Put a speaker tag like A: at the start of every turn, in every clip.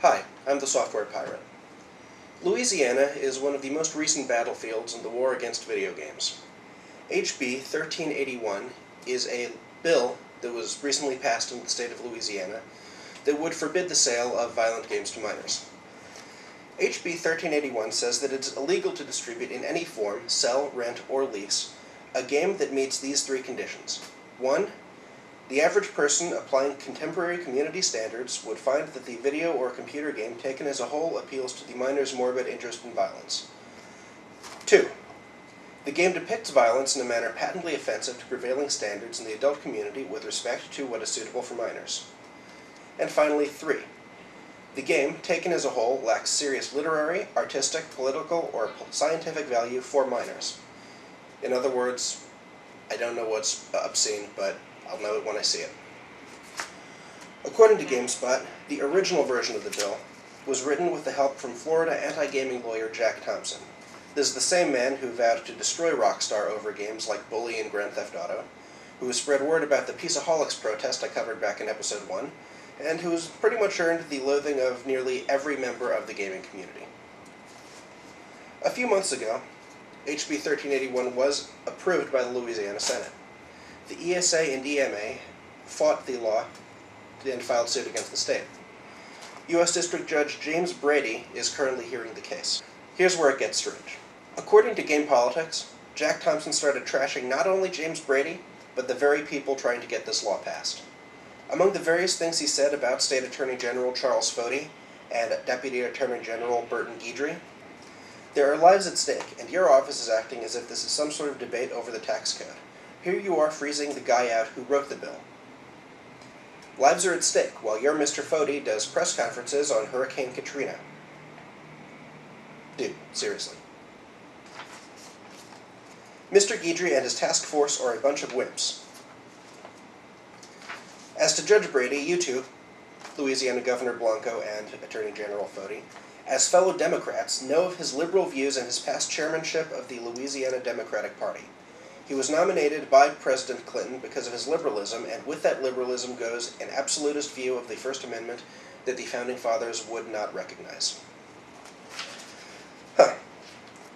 A: Hi, I'm the Software Pirate. Louisiana is one of the most recent battlefields in the war against video games. HB 1381 is a bill that was recently passed in the state of Louisiana that would forbid the sale of violent games to minors. HB 1381 says that it's illegal to distribute in any form, sell, rent, or lease a game that meets these three conditions. 1. The average person applying contemporary community standards would find that the video or computer game taken as a whole appeals to the minor's morbid interest in violence. 2. The game depicts violence in a manner patently offensive to prevailing standards in the adult community with respect to what is suitable for minors. And finally, 3. The game, taken as a whole, lacks serious literary, artistic, political, or scientific value for minors. In other words, I don't know what's obscene, but I'll know it when I see it. According to GameSpot, the original version of the bill was written with the help from Florida anti-gaming lawyer Jack Thompson. This is the same man who vowed to destroy Rockstar over games like Bully and Grand Theft Auto, who spread word about the Peaceaholics protest I covered back in episode 1, and who has pretty much earned the loathing of nearly every member of the gaming community. A few months ago, HB 1381 was approved by the Louisiana Senate. The ESA and EMA fought the law and filed suit against the state. U.S. District Judge James Brady is currently hearing the case. Here's where it gets strange. According to Game Politics, Jack Thompson started trashing not only James Brady, but the very people trying to get this law passed. Among the various things he said about State Attorney General Charles Foti and Deputy Attorney General Burton Guidry, there are lives at stake, and your office is acting as if this is some sort of debate over the tax code. Here you are freezing the guy out who wrote the bill. Lives are at stake while your Mr. Foti does press conferences on Hurricane Katrina. Dude, seriously. Mr. Guidry and his task force are a bunch of wimps. As to Judge Brady, you two, Louisiana Governor Blanco and Attorney General Foti, as fellow Democrats, know of his liberal views and his past chairmanship of the Louisiana Democratic Party. He was nominated by President Clinton because of his liberalism, and with that liberalism goes an absolutist view of the First Amendment that the Founding Fathers would not recognize.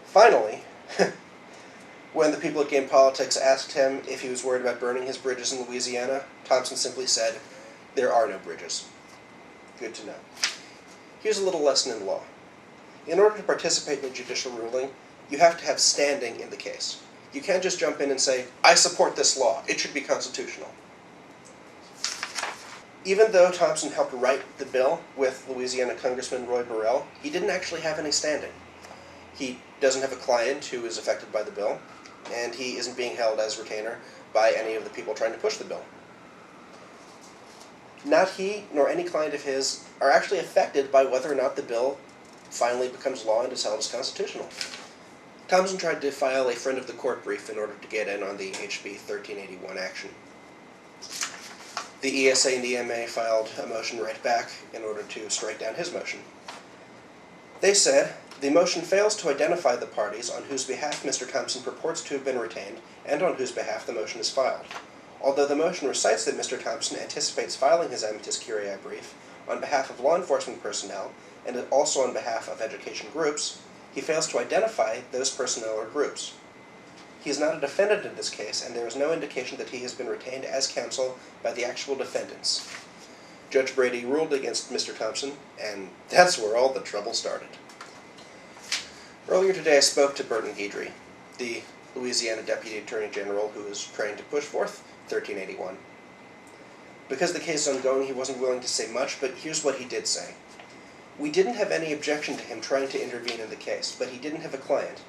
A: Finally, when the people at Game Politics asked him if he was worried about burning his bridges in Louisiana, Thompson simply said, "There are no bridges." Good to know. Here's a little lesson in law. In order to participate in a judicial ruling, you have to have standing in the case. You can't just jump in and say, "I support this law. It should be constitutional." Even though Thompson helped write the bill with Louisiana Congressman Roy Burrell, he didn't actually have any standing. He doesn't have a client who is affected by the bill, and he isn't being held as retainer by any of the people trying to push the bill. Not he nor any client of his are actually affected by whether or not the bill finally becomes law and is held as constitutional. Thompson tried to file a friend of the court brief in order to get in on the HB 1381 action. The ESA and EMA filed a motion right back in order to strike down his motion. They said, "The motion fails to identify the parties on whose behalf Mr. Thompson purports to have been retained and on whose behalf the motion is filed. Although the motion recites that Mr. Thompson anticipates filing his amicus curiae brief on behalf of law enforcement personnel and also on behalf of education groups, he fails to identify those personnel or groups. He is not a defendant in this case, and there is no indication that he has been retained as counsel by the actual defendants." Judge Brady ruled against Mr. Thompson, and that's where all the trouble started. Earlier today I spoke to Burton Guidry, the Louisiana Deputy Attorney General who is trying to push forth 1381. Because the case is ongoing, he wasn't willing to say much, but here's what he did say. "We didn't have any objection to him trying to intervene in the case, but he didn't have a client.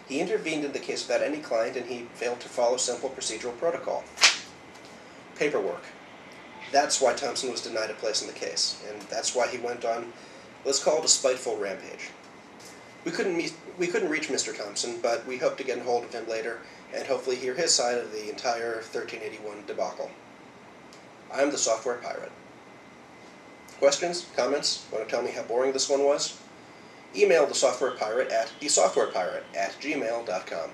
A: He intervened in the case without any client, and he failed to follow simple procedural protocol." Paperwork. That's why Thompson was denied a place in the case, and that's why he went on, let's call it a spiteful rampage. We couldn't reach Mr. Thompson, but we hope to get a hold of him later and hopefully hear his side of the entire 1381 debacle. I'm the Software Pirate. Questions? Comments? Want to tell me how boring this one was? Email the Software Pirate at thesoftwarepirate@gmail.com.